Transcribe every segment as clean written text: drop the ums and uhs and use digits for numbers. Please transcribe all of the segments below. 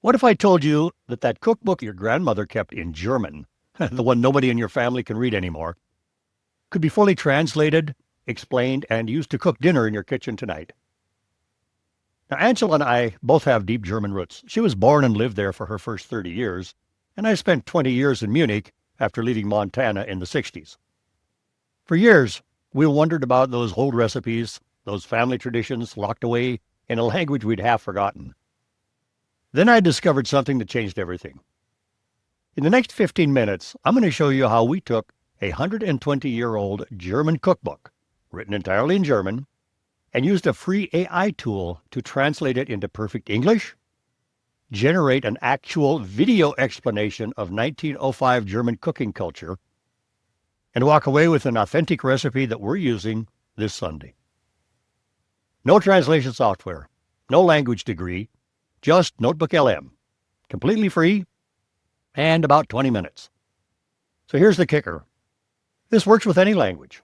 What if I told you that that cookbook your grandmother kept in German, the one nobody in your family can read anymore, could be fully translated, explained, and used to cook dinner in your kitchen tonight? Now, Angela and I both have deep German roots. She was born and lived there for her first 30 years, and I spent 20 years in Munich after leaving Montana in the 60s. For years, we wondered about those old recipes, those family traditions locked away in a language we'd half forgotten. Then I discovered something that changed everything. In the next 15 minutes, I'm going to show you how we took a 120-year-old German cookbook, written entirely in German, and used a free AI tool to translate it into perfect English, generate an actual video explanation of 1905 German cooking culture, and walk away with an authentic recipe that we're using this Sunday. No translation software, no language degree, just NotebookLM, completely free, and about 20 minutes. So here's the kicker. This works with any language.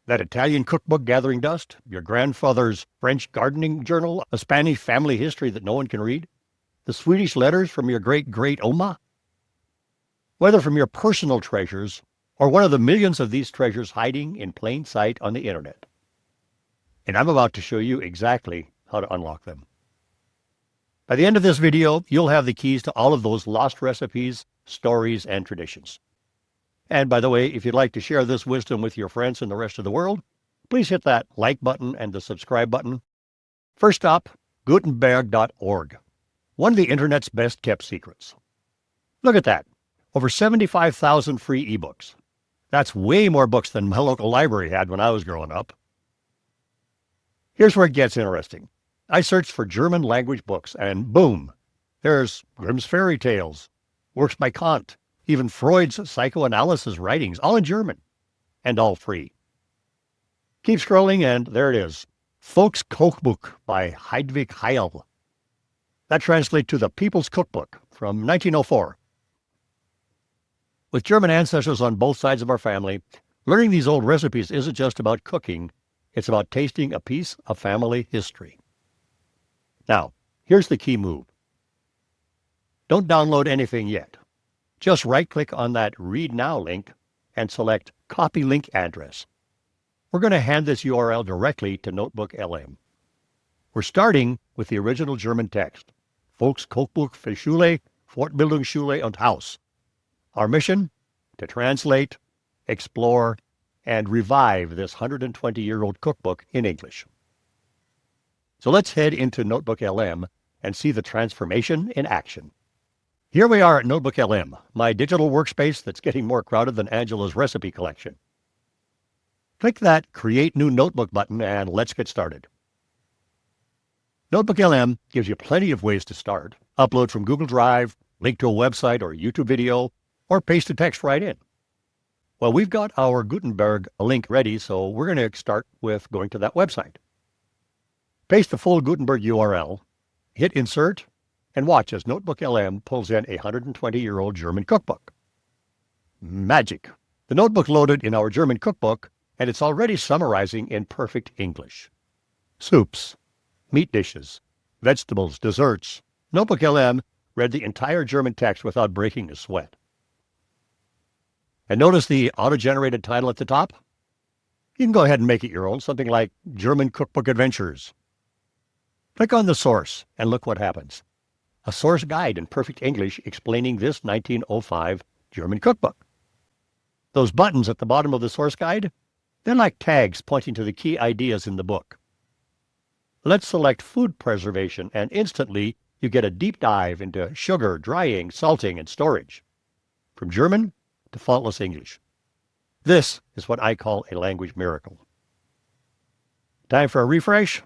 That Italian cookbook gathering dust, your grandfather's French gardening journal, a Spanish family history that no one can read, the Swedish letters from your great-great-oma. Whether from your personal treasures or one of the millions of these treasures hiding in plain sight on the internet. And I'm about to show you exactly how to unlock them. By the end of this video, you'll have the keys to all of those lost recipes, stories, and traditions. And by the way, if you'd like to share this wisdom with your friends and the rest of the world, please hit that like button and the subscribe button. First up, Gutenberg.org, one of the internet's best kept secrets. Look at that, over 75,000 free ebooks. That's way more books than my local library had when I was growing up. Here's where it gets interesting. I searched for German language books and boom, there's Grimm's Fairy Tales, works by Kant, even Freud's psychoanalysis writings, all in German, and all free. Keep scrolling and there it is, Folks Cookbook by Hedwig Heil. That translates to the People's Cookbook from 1904. With German ancestors on both sides of our family, learning these old recipes isn't just about cooking, it's about tasting a piece of family history. Now, here's the key move. Don't download anything yet. Just right-click on that Read Now link and select Copy Link Address. We're going to hand this URL directly to NotebookLM. We're starting with the original German text, Folks Cookbuch für Schule, Fortbildungsschule und Haus. Our mission? To translate, explore, and revive this 120-year-old cookbook in English. So let's head into NotebookLM and see the transformation in action. Here we are at NotebookLM, my digital workspace that's getting more crowded than Angela's recipe collection. Click that Create New Notebook button and let's get started. NotebookLM gives you plenty of ways to start. Upload from Google Drive, link to a website or YouTube video, or paste the text right in. Well, we've got our Gutenberg link ready, so we're going to start with going to that website. Paste the full Gutenberg URL, hit Insert, and watch as NotebookLM pulls in a 120-year-old German cookbook. Magic! The notebook loaded in our German cookbook, and it's already summarizing in perfect English. Soups, meat dishes, vegetables, desserts. NotebookLM read the entire German text without breaking a sweat. And notice the auto-generated title at the top? You can go ahead and make it your own, something like German Cookbook Adventures. Click on the source and look what happens. A source guide in perfect English explaining this 1905 German cookbook. Those buttons at the bottom of the source guide, they're like tags pointing to the key ideas in the book. Let's select food preservation and instantly you get a deep dive into sugar, drying, salting, and storage. From German to faultless English. This is what I call a language miracle. Time for a refresh?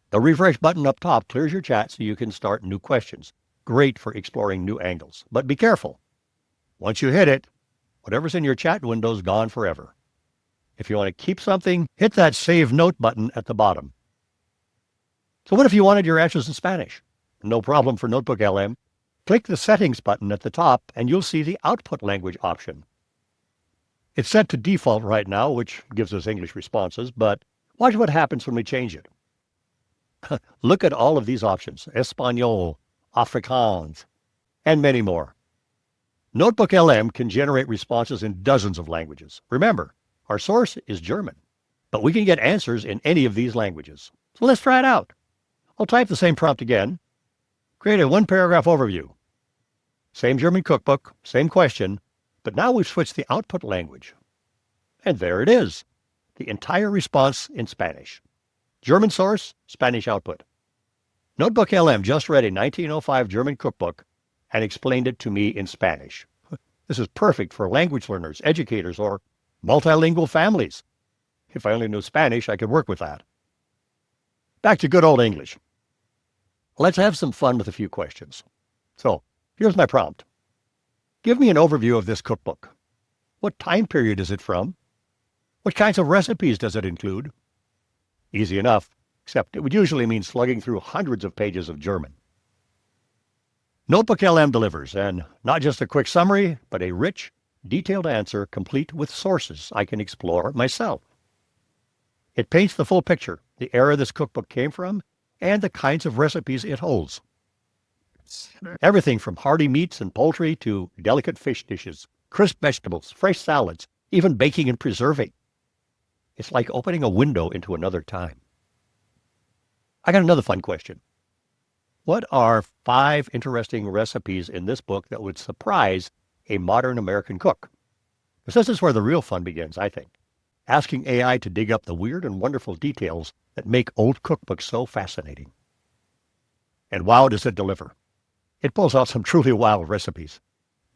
The refresh button up top clears your chat so you can start new questions. Great for exploring new angles. But be careful. Once you hit it, whatever's in your chat window's gone forever. If you want to keep something, hit that Save Note button at the bottom. So what if you wanted your answers in Spanish? No problem for NotebookLM. Click the Settings button at the top and you'll see the Output Language option. It's set to default right now, which gives us English responses, but watch what happens when we change it. Look at all of these options. Espanol, Afrikaans, and many more. NotebookLM can generate responses in dozens of languages. Remember, our source is German, but we can get answers in any of these languages. So let's try it out. I'll type the same prompt again. Create a one-paragraph overview. Same German cookbook, same question, but now we've switched the output language. And there it is, the entire response in Spanish. German source, Spanish output. NotebookLM just read a 1905 German cookbook and explained it to me in Spanish. This is perfect for language learners, educators, or multilingual families. If I only knew Spanish, I could work with that. Back to good old English. Let's have some fun with a few questions. So, here's my prompt. Give me an overview of this cookbook. What time period is it from? What kinds of recipes does it include? Easy enough, except it would usually mean slugging through hundreds of pages of German. NotebookLM delivers, and not just a quick summary, but a rich, detailed answer complete with sources I can explore myself. It paints the full picture, the era this cookbook came from, and the kinds of recipes it holds. Everything from hearty meats and poultry to delicate fish dishes, crisp vegetables, fresh salads, even baking and preserving. It's like opening a window into another time. I got another fun question. What are 5 interesting recipes in this book that would surprise a modern American cook? Because this is where the real fun begins, I think. Asking AI to dig up the weird and wonderful details that make old cookbooks so fascinating. And wow, does it deliver. It pulls out some truly wild recipes.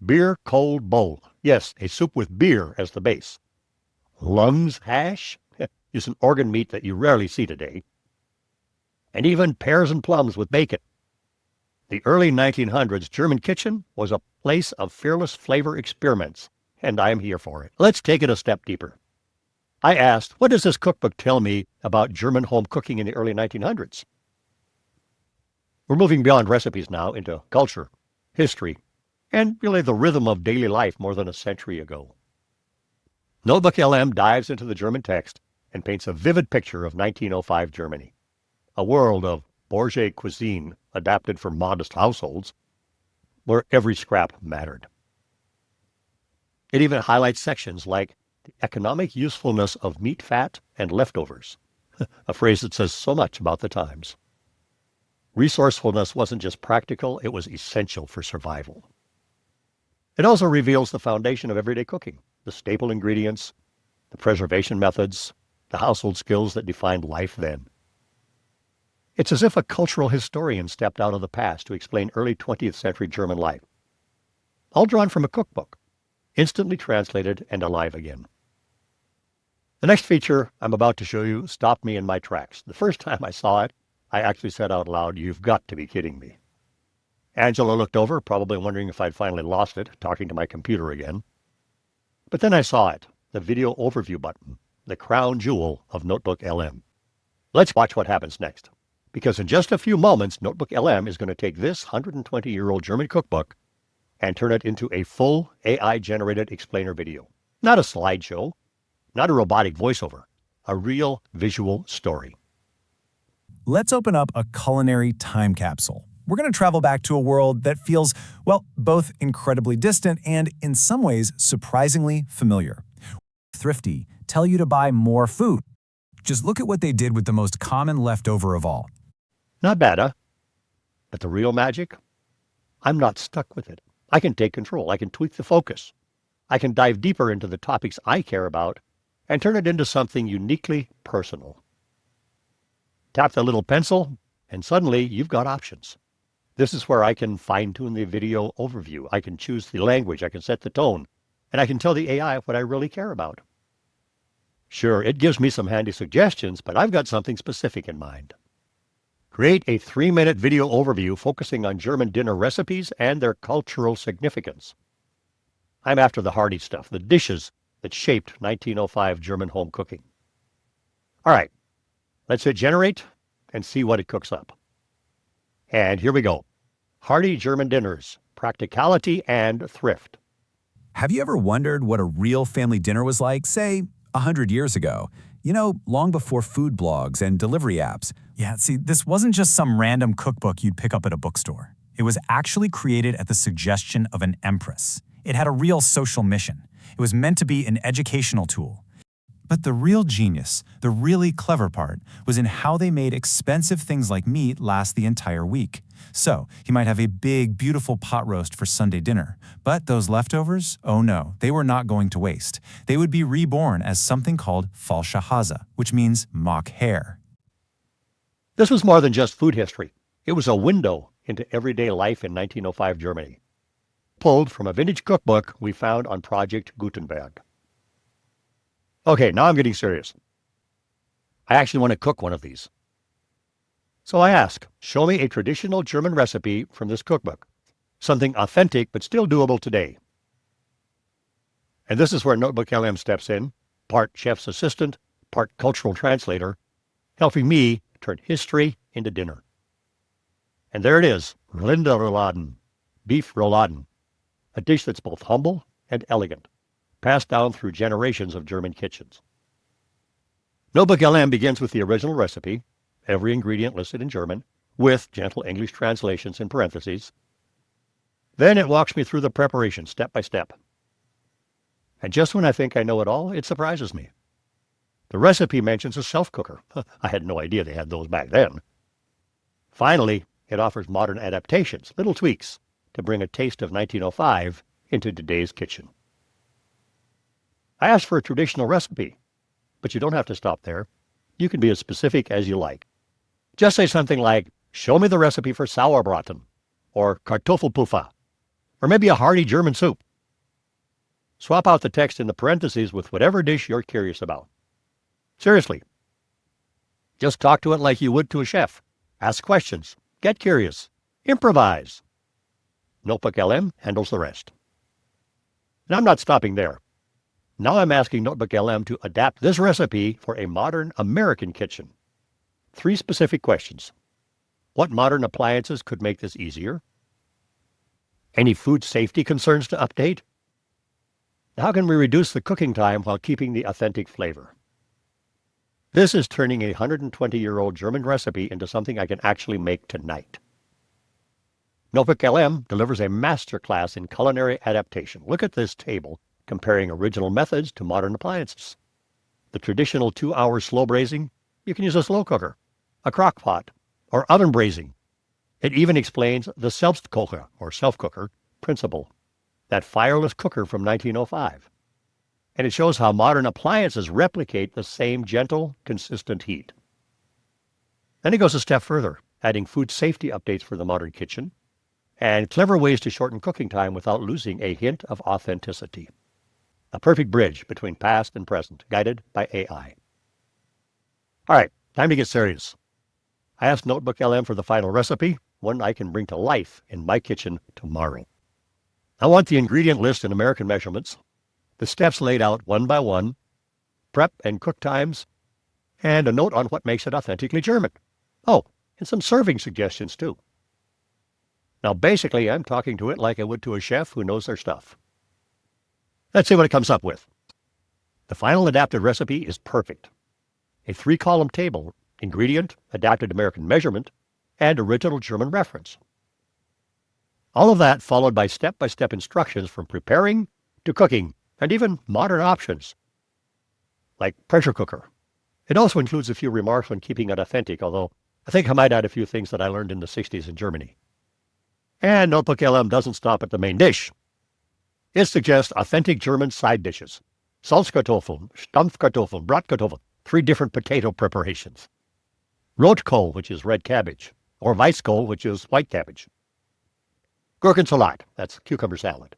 Beer cold bowl. Yes, a soup with beer as the base. Lungs hash is an organ meat that you rarely see today. And even pears and plums with bacon. The early 1900s German kitchen was a place of fearless flavor experiments, and I'm here for it. Let's take it a step deeper. I asked, what does this cookbook tell me about German home cooking in the early 1900s? We're moving beyond recipes now into culture, history, and really the rhythm of daily life more than a century ago. NotebookLM dives into the German text and paints a vivid picture of 1905 Germany, a world of bourgeois cuisine adapted for modest households, where every scrap mattered. It even highlights sections like the economic usefulness of meat fat and leftovers, a phrase that says so much about the times. Resourcefulness wasn't just practical, it was essential for survival. It also reveals the foundation of everyday cooking, the staple ingredients, the preservation methods, the household skills that defined life then. It's as if a cultural historian stepped out of the past to explain early 20th century German life. All drawn from a cookbook, instantly translated and alive again. The next feature I'm about to show you stopped me in my tracks. The first time I saw it, I actually said out loud, "You've got to be kidding me." Angela looked over, probably wondering if I'd finally lost it, talking to my computer again. But then I saw it, the video overview button, the crown jewel of NotebookLM. Let's watch what happens next. Because in just a few moments, NotebookLM is going to take this 120-year-old German cookbook and turn it into a full AI-generated explainer video. Not a slideshow, not a robotic voiceover, a real visual story. Let's open up a culinary time capsule. We're going to travel back to a world that feels, well, both incredibly distant and, in some ways, surprisingly familiar. Thrifty tell you to buy more food. Just look at what they did with the most common leftover of all. Not bad, huh? But the real magic? I'm not stuck with it. I can take control. I can tweak the focus. I can dive deeper into the topics I care about and turn it into something uniquely personal. Tap the little pencil, and suddenly you've got options. This is where I can fine-tune the video overview. I can choose the language. I can set the tone. And I can tell the AI what I really care about. Sure, it gives me some handy suggestions, but I've got something specific in mind. Create a 3-minute video overview focusing on German dinner recipes and their cultural significance. I'm after the hearty stuff, the dishes that shaped 1905 German home cooking. All right, let's hit generate and see what it cooks up. And here we go. Hearty German dinners, practicality and thrift. Have you ever wondered what a real family dinner was like, say, 100 years ago? You know, long before food blogs and delivery apps. Yeah, see, this wasn't just some random cookbook you'd pick up at a bookstore. It was actually created at the suggestion of an empress. It had a real social mission. It was meant to be an educational tool. But the real genius, the really clever part, was in how they made expensive things like meat last the entire week. So, you might have a big, beautiful pot roast for Sunday dinner, but those leftovers, oh no, they were not going to waste. They would be reborn as something called falschahaza, which means mock hare. This was more than just food history. It was a window into everyday life in 1905 Germany, pulled from a vintage cookbook we found on Project Gutenberg. Okay, now I'm getting serious. I actually want to cook one of these. So I ask, show me a traditional German recipe from this cookbook, something authentic but still doable today. And this is where NotebookLM steps in, part chef's assistant, part cultural translator, helping me turn history into dinner. And there it is, Rouladen, beef rouladen, a dish that's both humble and elegant, passed down through generations of German kitchens. NotebookLM begins with the original recipe, every ingredient listed in German, with gentle English translations in parentheses. Then it walks me through the preparation step by step. And just when I think I know it all, it surprises me. The recipe mentions a self-cooker. I had no idea they had those back then. Finally, it offers modern adaptations, little tweaks, to bring a taste of 1905 into today's kitchen. I asked for a traditional recipe, but you don't have to stop there. You can be as specific as you like. Just say something like, show me the recipe for Sauerbraten, or Kartoffelpuffer, or maybe a hearty German soup. Swap out the text in the parentheses with whatever dish you're curious about. Seriously, just talk to it like you would to a chef. Ask questions, get curious, improvise. NotebookLM handles the rest. And I'm not stopping there. Now I'm asking NotebookLM to adapt this recipe for a modern American kitchen. 3 specific questions. What modern appliances could make this easier? Any food safety concerns to update? How can we reduce the cooking time while keeping the authentic flavor? This is turning a 120-year-old German recipe into something I can actually make tonight. NotebookLM delivers a masterclass in culinary adaptation. Look at this table comparing original methods to modern appliances. The traditional 2-hour slow braising, you can use a slow cooker, a crock pot, or oven braising. It even explains the Selbstkocher, or self-cooker, principle, that fireless cooker from 1905. And it shows how modern appliances replicate the same gentle, consistent heat. Then it goes a step further, adding food safety updates for the modern kitchen, and clever ways to shorten cooking time without losing a hint of authenticity. A perfect bridge between past and present, guided by AI. All right, time to get serious. I asked NotebookLM for the final recipe, one I can bring to life in my kitchen tomorrow. I want the ingredient list in American measurements, the steps laid out one by one, prep and cook times, and a note on what makes it authentically German. Oh, and some serving suggestions too. Now basically I'm talking to it like I would to a chef who knows their stuff. Let's see what it comes up with. The final adapted recipe is perfect. A 3-column table, ingredient, adapted American measurement, and original German reference. All of that followed by step-by-step instructions from preparing to cooking, and even modern options, like pressure cooker. It also includes a few remarks on keeping it authentic, although I think I might add a few things that I learned in the 60s in Germany. And NotebookLM doesn't stop at the main dish. It suggests authentic German side dishes. Salzkartoffeln, Stampfkartoffeln, Bratkartoffeln, 3 different potato preparations. Rotkohl, which is red cabbage, or Weißkohl, which is white cabbage. Gurkensalat, that's cucumber salad.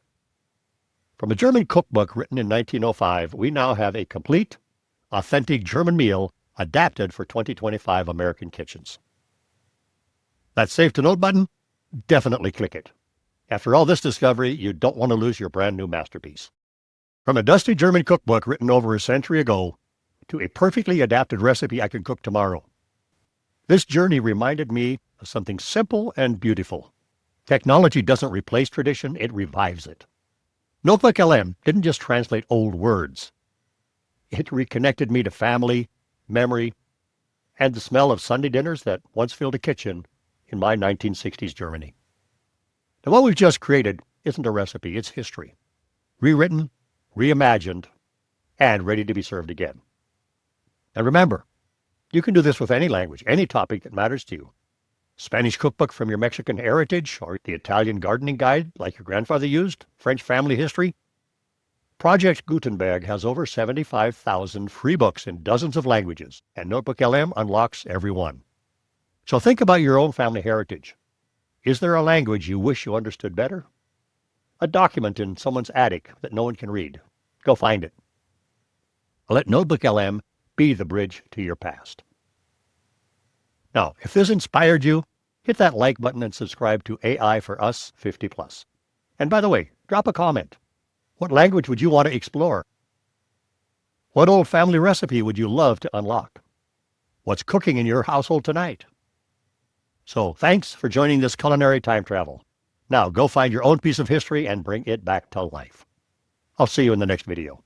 From a German cookbook written in 1905, we now have a complete, authentic German meal adapted for 2025 American kitchens. That Save to Note button? Definitely click it. After all this discovery, you don't want to lose your brand new masterpiece. From a dusty German cookbook written over a century ago to a perfectly adapted recipe I can cook tomorrow. This journey reminded me of something simple and beautiful. Technology doesn't replace tradition, it revives it. NotebookLM didn't just translate old words. It reconnected me to family, memory, and the smell of Sunday dinners that once filled a kitchen in my 1960s Germany. Now, what we've just created isn't a recipe, it's history. Rewritten, reimagined, and ready to be served again. And remember, you can do this with any language, any topic that matters to you. Spanish cookbook from your Mexican heritage, or the Italian gardening guide like your grandfather used, French family history. Project Gutenberg has over 75,000 free books in dozens of languages, and NotebookLM unlocks every one. So think about your own family heritage. Is there a language you wish you understood better? A document in someone's attic that no one can read. Go find it. Let NotebookLM be the bridge to your past. Now, if this inspired you, hit that like button and subscribe to AI for Us 50+. And by the way, drop a comment. What language would you want to explore? What old family recipe would you love to unlock? What's cooking in your household tonight? So thanks for joining this culinary time travel. Now go find your own piece of history and bring it back to life. I'll see you in the next video.